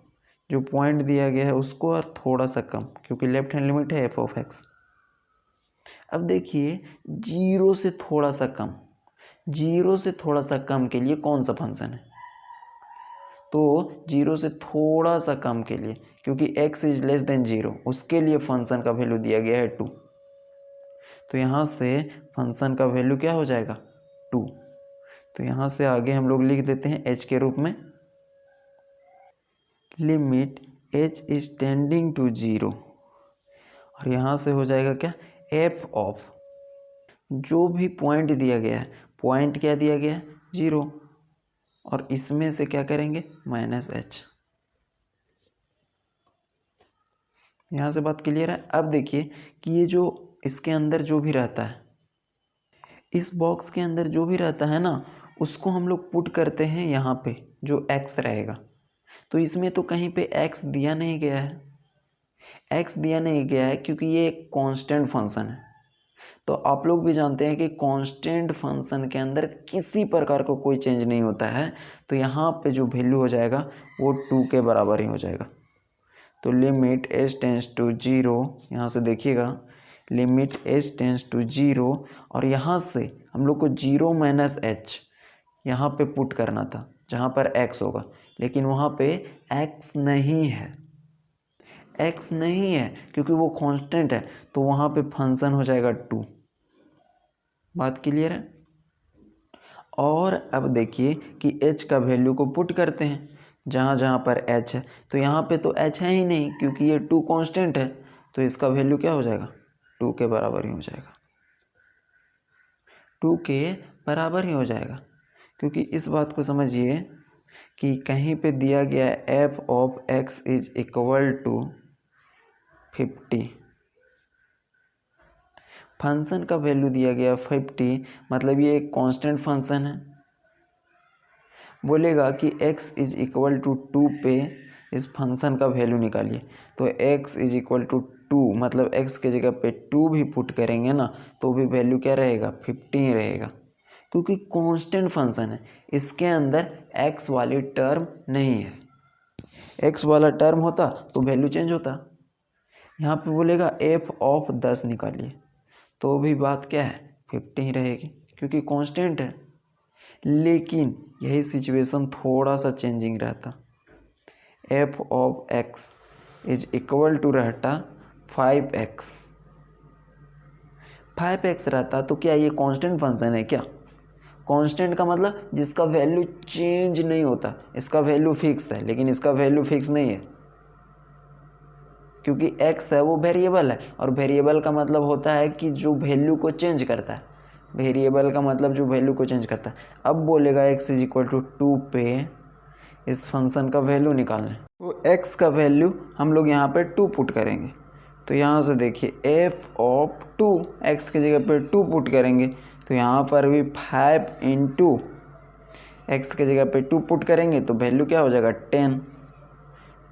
[SPEAKER 1] जो पॉइंट दिया गया है उसको, और थोड़ा सा कम, क्योंकि लेफ्ट हैंड लिमिट है एफ ऑफ एक्स। अब देखिए 0 से थोड़ा सा कम, 0 से थोड़ा सा कम के लिए कौन सा फंक्शन है? तो 0 से थोड़ा सा कम के लिए, क्योंकि x इज लेस देन 0, उसके लिए फंक्शन का वैल्यू दिया गया है 2। तो यहाँ से फंक्शन का वैल्यू क्या हो जाएगा 2। तो यहाँ से आगे हम लोग लिख देते हैं h के रूप में, limit h is tending to 0, और यहाँ से हो जाएगा क्या, f ऑफ जो भी पॉइंट दिया गया है, पॉइंट क्या दिया गया है 0, और इसमें से क्या करेंगे -h। यहाँ से बात क्लियर है। अब देखिए कि ये जो इसके अंदर जो भी रहता है, इस बॉक्स के अंदर जो भी रहता है ना, उसको हम लोग पुट करते हैं यहाँ पे, जो x रहेगा। तो इसमें तो कहीं पे x दिया नहीं गया है, x दिया नहीं गया है क्योंकि ये एक कांस्टेंट फंक्शन है। तो आप लोग भी जानते हैं कि कांस्टेंट फंक्शन के अंदर किसी प्रकार का कोई चेंज नहीं होता है। तो यहाँ पे जो वैल्यू हो जाएगा वो 2 के बराबर ही हो जाएगा। तो लिमिट h टेंस टू 0, यहाँ से देखिएगा, लिमिट h टेंस टू 0, और यहाँ से हम लोग को 0 माइनस h यहाँ पे पुट करना था जहाँ पर x होगा, लेकिन वहाँ पे x नहीं है, x नहीं है क्योंकि वो कांस्टेंट है। तो वहाँ पे फंक्शन हो जाएगा 2। बात क्लियर है। और अब देखिए कि h का वैल्यू को पुट करते हैं जहाँ जहाँ पर h है। तो यहाँ पे तो h है ही नहीं क्योंकि ये 2 कांस्टेंट है, तो इसका वैल्यू क्या हो जाएगा, 2 के बराबर ही हो जाएगा, 2 के बराबर ही हो जाएगा। क्योंकि इस बात को समझिए कि कहीं पे दिया गया है f of x is equal to 50, function का वैल्यू दिया गया 50, मतलब ये एक कांस्टेंट फंक्शन है। बोलेगा कि x इज इक्वल टू 2 पे इस फंक्शन का वैल्यू निकालिए। तो x इज इक्वल टू 2, मतलब x के जगह पे 2 भी पुट करेंगे ना तो भी वैल्यू क्या रहेगा, 50 ही रहेगा, क्योंकि कांस्टेंट फंक्शन है, इसके अंदर x वाली टर्म नहीं है। x वाला टर्म होता तो वैल्यू चेंज होता। यहाँ पे बोलेगा f ऑफ 10 निकालिए, तो भी बात क्या है, 50 ही रहेगी क्योंकि कांस्टेंट है। लेकिन यही सिचुएशन थोड़ा सा चेंजिंग रहता, f of x is equal to रहता 5x, 5x रहता तो क्या ये कांस्टेंट फंक्शन है क्या? कांस्टेंट का मतलब जिसका वैल्यू चेंज नहीं होता, इसका वैल्यू फिक्स है लेकिन इसका वैल्यू फिक्स नहीं है, क्योंकि x है वो वेरिएबल है, और वेरिएबल का मतलब होता है कि जो वैल्यू को चेंज करता है, वेरिएबल का मतलब जो वैल्यू को चेंज करता है। अब बोलेगा x इज इक्वल टू 2 पे इस फंक्शन का वैल्यू निकालना है, तो x का वैल्यू हम लोग यहाँ पे 2 पुट करेंगे। तो यहाँ से देखिए f ऑफ 2, x की जगह पे 2 पुट करेंगे, तो यहाँ पर भी 5 इंटू एक्स की जगह पे 2 पुट करेंगे तो वैल्यू क्या हो जाएगा, 10।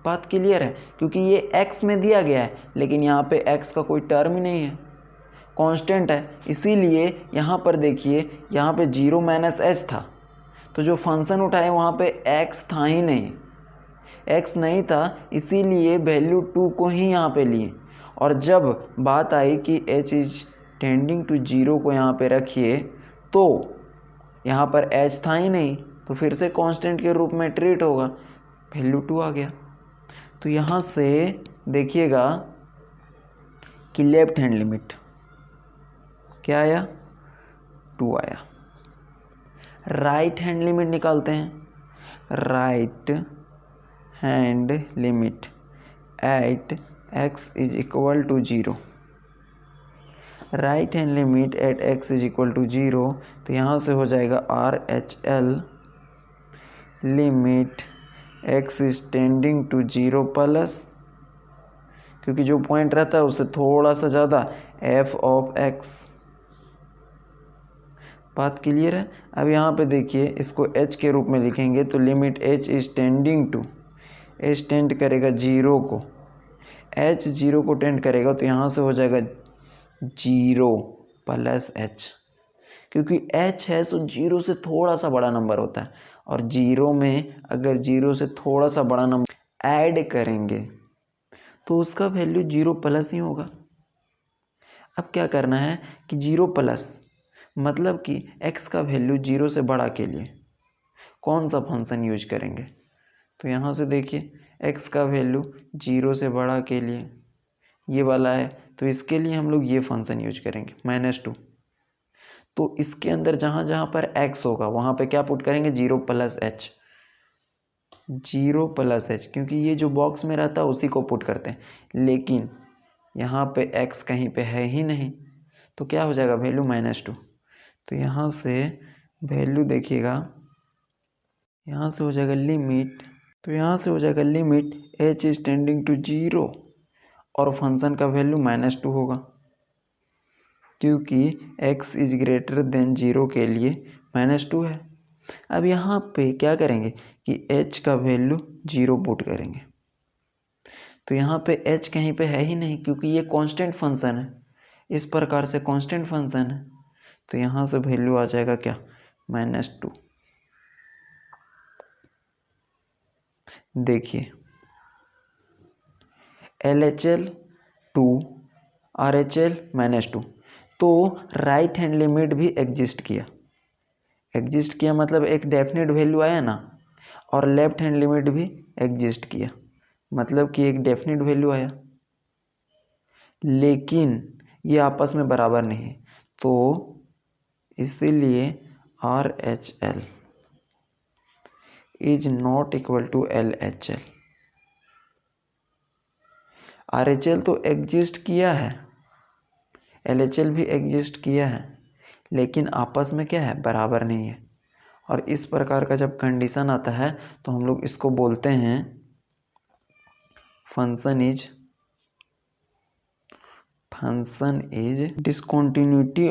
[SPEAKER 1] बात क्लियर है, क्योंकि ये x में दिया गया है लेकिन यहाँ पे x का कोई टर्म ही नहीं है, कांस्टेंट है। इसीलिए यहाँ पर देखिए, यहाँ पे 0 माइनस h था, तो जो फंक्शन उठाए वहाँ पे x था ही नहीं, x नहीं था, इसीलिए वैल्यू 2 को ही यहाँ पे लिए। और जब बात आई कि h इज टेंडिंग टू 0 को यहाँ पे रखिए, तो यहाँ पर h था ही नहीं, तो फिर से कांस्टेंट के रूप में ट्रीट होगा, वैल्यू 2 आ गया। तो यहाँ से देखिएगा कि लेफ्ट हैंड लिमिट क्या आया, 2 आया। राइट हैंड लिमिट निकालते हैं, right hand limit at x is equal to 0, right hand limit at x is equal to 0, तो यहाँ से हो जाएगा RHL limit x is tending to 0 plus, क्योंकि जो पॉइंट रहता है उससे थोड़ा सा ज़्यादा, f ऑफ x। बात क्लियर है। अब यहाँ पे देखिए इसको h के रूप में लिखेंगे, तो limit h is tending to, h tend करेगा 0 को, h 0 को टेंड करेगा, तो यहाँ से हो जाएगा 0 प्लस h, क्योंकि h है तो 0 से थोड़ा सा बड़ा नंबर होता है, और 0 में अगर 0 से थोड़ा सा बड़ा नंबर ऐड करेंगे तो उसका वैल्यू 0 प्लस ही होगा। अब क्या करना है कि 0 प्लस मतलब कि x का वैल्यू 0 से बड़ा के लिए कौन सा फंक्शन यूज करेंगे, तो यहाँ से देखिए x का वैल्यू 0 से बड़ा के लिए ये वाला है, तो इसके लिए हम लोग ये फंक्शन यूज करेंगे -2। तो इसके अंदर जहाँ जहाँ पर x होगा वहाँ पे क्या पुट करेंगे, 0 प्लस h, 0 प्लस h, क्योंकि ये जो बॉक्स में रहता है उसी को पुट करते हैं, लेकिन यहाँ पे x कहीं पे है ही नहीं, तो क्या हो जाएगा, वैल्यू -2। तो यहाँ से वैल्यू देखिएगा, यहाँ से हो जाएगा लिमिट, तो यहाँ से हो जाएगा limit h is tending to 0 और फंक्शन का वैल्यू -2 होगा। क्योंकि x इज ग्रेटर देन 0 के लिए -2 है। अब यहाँ पे क्या करेंगे कि h का वैल्यू 0 पुट करेंगे। तो यहाँ पे h कहीं पे है ही नहीं, क्योंकि ये कांस्टेंट फंक्शन है, इस प्रकार से कांस्टेंट फंक्शन है। तो यहाँ से वैल्यू आ जाएगा क्या, -2। देखिए LHL 2, RHL -2, तो राइट हैंड लिमिट भी एग्जिस्ट किया मतलब एक डेफिनेट वैल्यू आया ना, और लेफ्ट हैंड लिमिट भी एग्जिस्ट किया मतलब कि एक डेफिनेट वैल्यू आया, लेकिन ये आपस में बराबर नहीं है। तो इसीलिए RHL is not equal to LHL। RHL तो एग्जिस्ट किया है, LHL भी एग्जिस्ट किया है, लेकिन आपस में क्या है, बराबर नहीं है। और इस प्रकार का जब कंडीशन आता है तो हम लोग इसको बोलते हैं function is discontinuity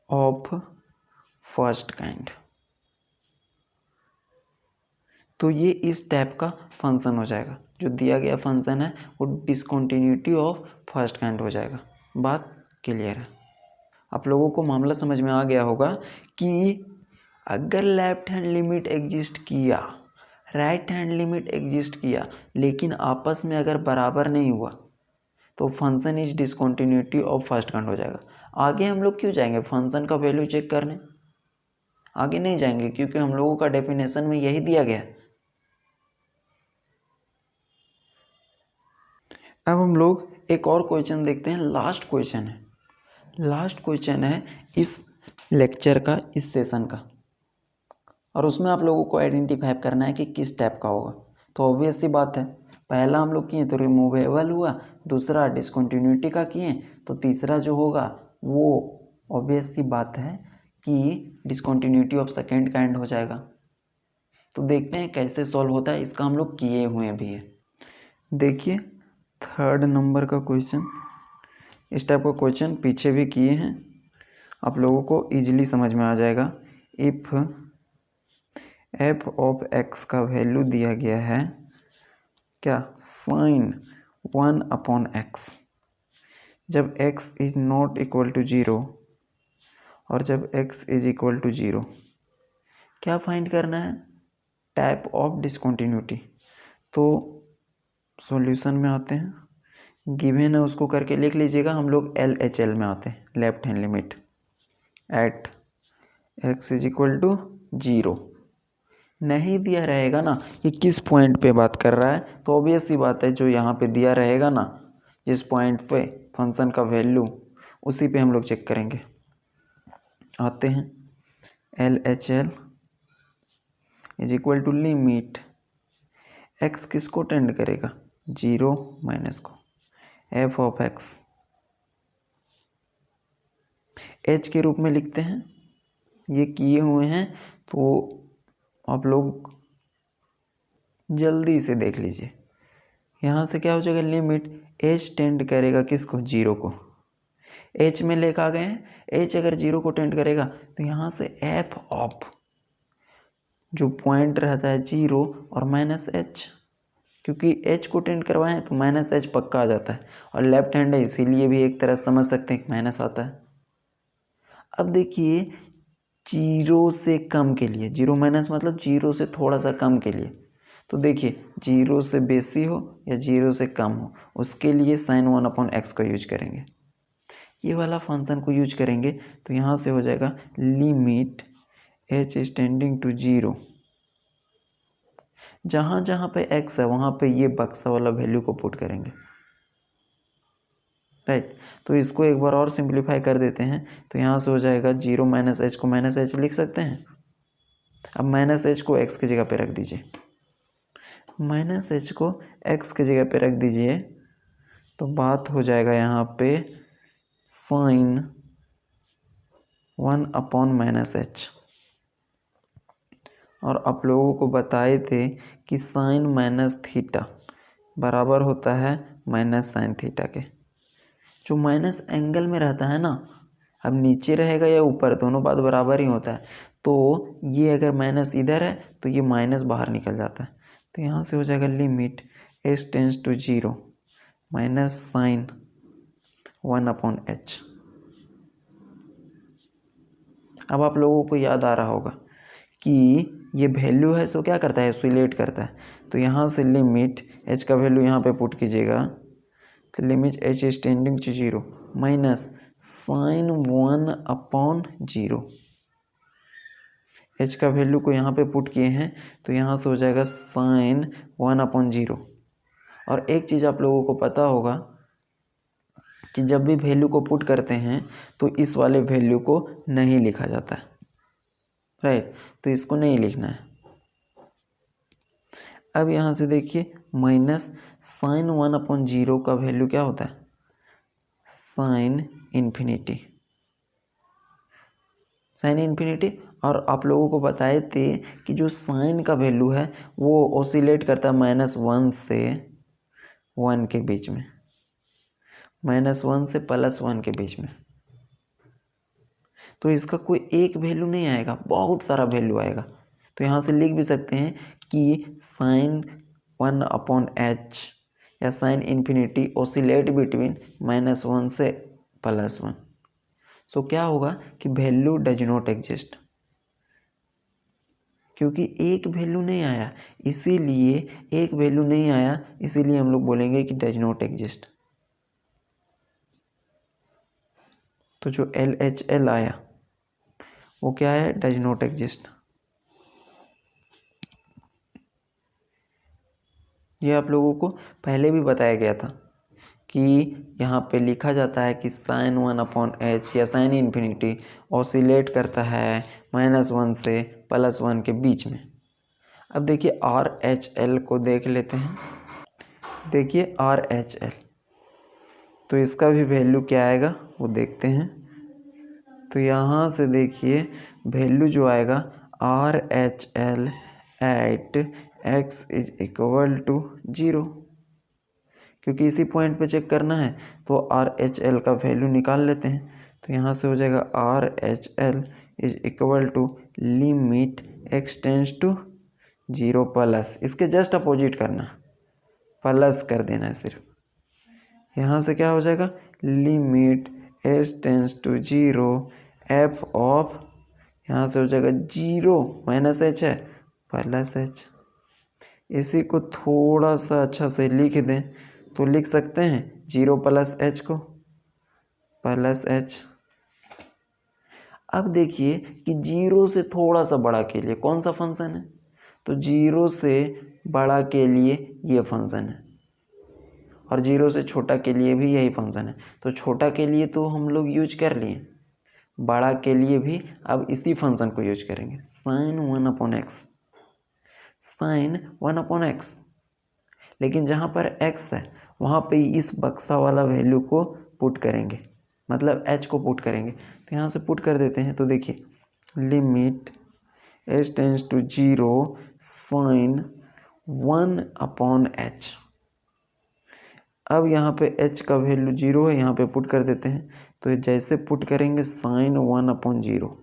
[SPEAKER 1] of first kind. तो ये इस टाइप का फंक्शन हो जाएगा, जो दिया गया फंक्शन है वो डिसकंटिन्यूटी ऑफ फर्स्ट काइंड हो जाएगा। बात क्लियर है? आप लोगों को मामला समझ में आ गया होगा कि अगर लेफ्ट हैंड लिमिट एग्जिस्ट किया, राइट हैंड लिमिट एग्जिस्ट किया, लेकिन आपस में अगर बराबर नहीं हुआ तो function is discontinuity of first kind हो जाएगा। आगे हम लोग क्यों जाएंगे फंक्शन का वैल्यू चेक करने? आगे नहीं जाएंगे, क्योंकि हम लोगों का डेफिनेशन में यही दिया गया है। अब हम लोग एक और क्वेश्चन देखते हैं, लास्ट क्वेश्चन है इस लेक्चर का, इस सेशन का, और उसमें आप लोगों को आइडेंटिफाई करना है कि किस टाइप का होगा। तो ऑब्वियस सी बात है, पहला हम लोग किए तो रिमूवेबल हुआ, दूसरा डिसकंटिन्यूटी का किए, तो तीसरा जो होगा वो ऑब्वियस सी बात है कि डिसकंटिन्यूटी ऑफ सेकेंड काइंड हो जाएगा। तो देखते हैं कैसे सॉल्व होता है, इसका हम लोग किए हुए भी है। देखिए 3rd नंबर का क्वेश्चन, इस टाइप का क्वेश्चन पीछे भी किए हैं, आप लोगों को ईजिली समझ में आ जाएगा। इफ़ f ऑफ x का वैल्यू दिया गया है क्या, sin 1/x, जब x is not equal to 0 और जब x इज इक्वल टू 0, क्या फाइंड करना है, टाइप ऑफ डिसकंटिन्यूटी। तो सॉल्यूशन में आते हैं, गिवन है उसको करके लिख लीजिएगा। हम लोग LHL में आते हैं, left hand limit at x is equal to 0 नहीं दिया रहेगा ना कि किस पॉइंट पे बात कर रहा है, तो ऑब्वियस सी बात है जो यहाँ पे दिया रहेगा ना, जिस पॉइंट पे फंक्शन का वैल्यू, उसी पे हम लोग चेक करेंगे। आते हैं LHL is equal to limit x किसको टेंड करेगा, 0 माइनस को, f ऑफ x h के रूप में लिखते हैं, ये किए हुए हैं। तो आप लोग जल्दी से देख लीजिए, यहाँ से क्या हो जाएगा, लिमिट h टेंड करेगा किसको, 0 को, h में लेकर आ गए हैं, h अगर 0 को टेंड करेगा तो यहाँ से f ऑफ जो पॉइंट रहता है 0 और -h, क्योंकि h को टेंड करवाए हैं तो -h पक्का आ जाता है, और लेफ्ट हैंड है इसीलिए भी एक तरह समझ सकते हैं कि माइनस आता है। अब देखिए 0 से कम के लिए, 0 माइनस मतलब 0 से थोड़ा सा कम के लिए, तो देखिए 0 से बेसी हो या 0 से कम हो, उसके लिए sin 1/x का यूज करेंगे, ये वाला फंक्शन को यूज करेंगे। तो यहाँ से हो जाएगा limit h is tending to 0, जहाँ जहाँ पे x है वहाँ पे ये बक्सा वाला वैल्यू को पुट करेंगे, राइट। तो इसको एक बार और सिंप्लीफाई कर देते हैं, तो यहाँ से हो जाएगा 0 माइनस h को माइनस h लिख सकते हैं। अब माइनस h को x की जगह पे रख दीजिए, माइनस h को x की जगह पे रख दीजिए, तो बात हो जाएगा यहाँ पे sin 1/-h। और आप लोगों को बताए थे कि sin - थीटा बराबर होता है माइनस साइन थीटा के। जो माइनस एंगल में रहता है ना, अब नीचे रहेगा या ऊपर, दोनों बात बराबर ही होता है। तो ये अगर माइनस इधर है तो ये माइनस बाहर निकल जाता है। तो यहाँ से हो जाएगा limit h tends to 0 minus sine 1/h। अब आप लोगों को याद आ रहा होगा कि ये वैल्यू है सो क्या करता है, oscillate करता है। तो यहाँ से लिमिट h का वैल्यू यहाँ पे पुट कीजिएगा, तो limit h is tending to 0 minus sine 1/0। h का वैल्यू को यहाँ पे पुट किए हैं तो यहाँ से हो जाएगा साइन 1/0। और एक चीज़ आप लोगों को पता होगा कि जब भी वैल्यू को पुट करते हैं तो इस वाले वैल्यू को नहीं लिखा जाता है, राइट। तो इसको नहीं लिखना है। अब यहाँ से देखिए माइनस साइन 1/0 का वैल्यू क्या होता है, साइन इन्फिनिटी। Sign infinity. और आप लोगों को बताए थे कि जो साइन का वैल्यू है वो ओसिलेट करता है -1 से 1 के बीच में, -1 से +1 के बीच में। तो इसका कोई एक वैल्यू नहीं आएगा, बहुत सारा वैल्यू आएगा। तो यहाँ से लिख भी सकते हैं कि साइन 1/h या साइन इन्फिनिटी ओसिलेट बिटवीन -1 से +1। सो क्या होगा कि वैल्यू डज नॉट एग्जिस्ट, क्योंकि एक वैल्यू नहीं आया, इसीलिए हम लोग बोलेंगे कि डज नॉट एग्जिस्ट। तो जो LHL आया वो क्या है, डज नॉट एग्जिस्ट। ये आप लोगों को पहले भी बताया गया था कि यहाँ पे लिखा जाता है कि साइन 1/h या साइन इन्फिनिटी ऑसिलेट करता है -1 से +1 के बीच में। अब देखिए RHL को देख लेते हैं। देखिए RHL, तो इसका भी वैल्यू क्या आएगा वो देखते हैं। तो यहाँ से देखिए वैल्यू जो आएगा RHL at x is equal to 0, क्योंकि इसी पॉइंट पे चेक करना है तो RHL का वैल्यू निकाल लेते हैं। तो यहाँ से हो जाएगा RHL is equal to limit x tends to 0 plus, इसके जस्ट अपोजिट करना, प्लस कर देना है सिर्फ। यहाँ से क्या हो जाएगा, limit h tends to 0 f of, यहाँ से हो जाएगा 0 -h है +h। इसी को थोड़ा सा अच्छा से लिख दें तो लिख सकते हैं 0 + h को +h। अब देखिए कि 0 से थोड़ा सा बड़ा के लिए कौन सा फंक्शन है, तो 0 से बड़ा के लिए ये फंक्शन है और 0 से छोटा के लिए भी यही फंक्शन है। तो छोटा के लिए तो हम लोग यूज कर लिए, बड़ा के लिए भी अब इसी फंक्शन को यूज करेंगे, साइन 1/x, साइन 1/x। लेकिन जहाँ पर x है वहाँ पे इस बक्सा वाला वैल्यू को पुट करेंगे, मतलब h को पुट करेंगे। तो यहाँ से पुट कर देते हैं। तो देखिए limit h tends to 0 sine 1/h। अब यहाँ पे h का वैल्यू 0 है, यहाँ पे पुट कर देते हैं। तो जैसे पुट करेंगे साइन 1/0,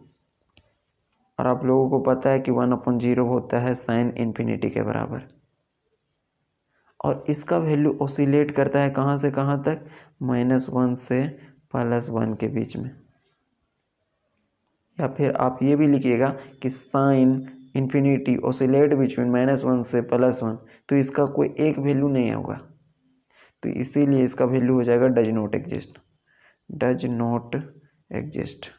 [SPEAKER 1] और आप लोगों को पता है कि 1/0 होता है साइन इन्फिनिटी के बराबर। और इसका वैल्यू ओसिलेट करता है कहाँ से कहाँ तक, -1 से +1 के बीच में। या फिर आप ये भी लिखिएगा कि साइन इन्फिनिटी ओसिलेट बिटवीन -1 से +1, तो इसका कोई एक वैल्यू नहीं होगा, तो इसीलिए इसका वैल्यू हो जाएगा does not exist, does not exist.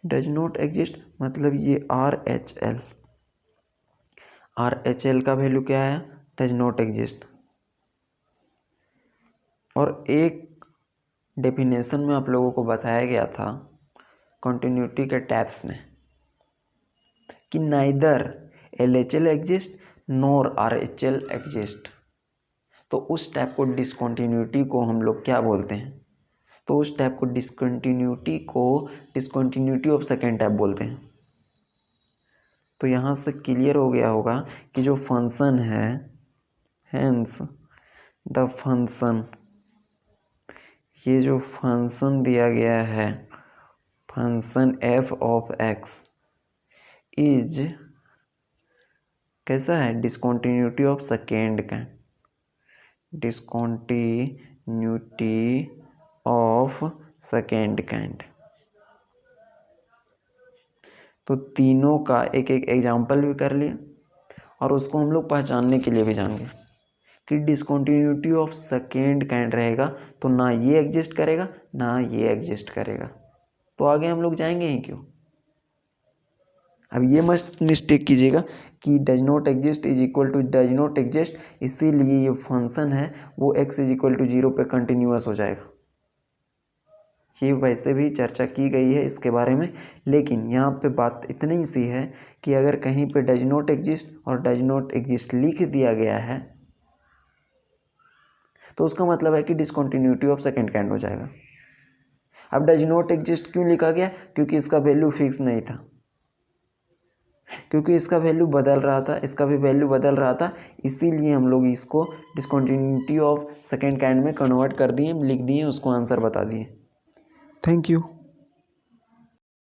[SPEAKER 1] Does not exist मतलब ये RHL का वैल्यू क्या है, डज नॉट एग्जिस्ट। और एक डेफिनेशन में आप लोगों को बताया गया था कंटिन्यूटी के टैब्स में कि neither LHL exist nor RHL exist. तो उस टाइप को डिसकंटिन्यूटी को हम लोग क्या बोलते हैं, तो उस टाइप को डिसकंटिन्यूटी ऑफ सेकेंड टाइप बोलते हैं। तो यहाँ से क्लियर हो गया होगा कि जो फंक्शन है, हेंस द फंक्शन, ये जो फंक्शन दिया गया है, function f of x is कैसा है, discontinuity of second kind, discontinuity of second kind. तो तीनों का एक एक एग्जाम्पल भी कर लिए और उसको हम लोग पहचानने के लिए भी जान गए कि डिस्कंटिन्यूटी ऑफ सेकेंड काइंड रहेगा तो ना ये एग्जिस्ट करेगा ना ये एग्जिस्ट करेगा, तो आगे हम लोग जाएंगे ही क्यों। अब ये मस्ट मिस्टेक कीजिएगा कि does not exist is equal to does not exist, इसीलिए ये फंक्शन है वो x इज इक्वल टू 0 पे कंटिन्यूअस हो जाएगा। ये वैसे भी चर्चा की गई है इसके बारे में, लेकिन यहाँ पे बात इतनी सी है कि अगर कहीं पे डज नॉट एग्जिस्ट और डज नॉट एग्जिस्ट लिख दिया गया है तो उसका मतलब है कि डिसकंटिन्यूटी ऑफ सेकेंड काइंड हो जाएगा। अब डज नॉट एग्जिस्ट क्यों लिखा गया, क्योंकि इसका वैल्यू फिक्स नहीं था, क्योंकि इसका वैल्यू बदल रहा था, इसका भी वैल्यू बदल रहा था, इसीलिए हम लोग इसको डिसकंटिन्यूटी ऑफ सेकेंड काइंड में कन्वर्ट कर दिए, लिख दिए, उसको आंसर बता दिए। Thank you.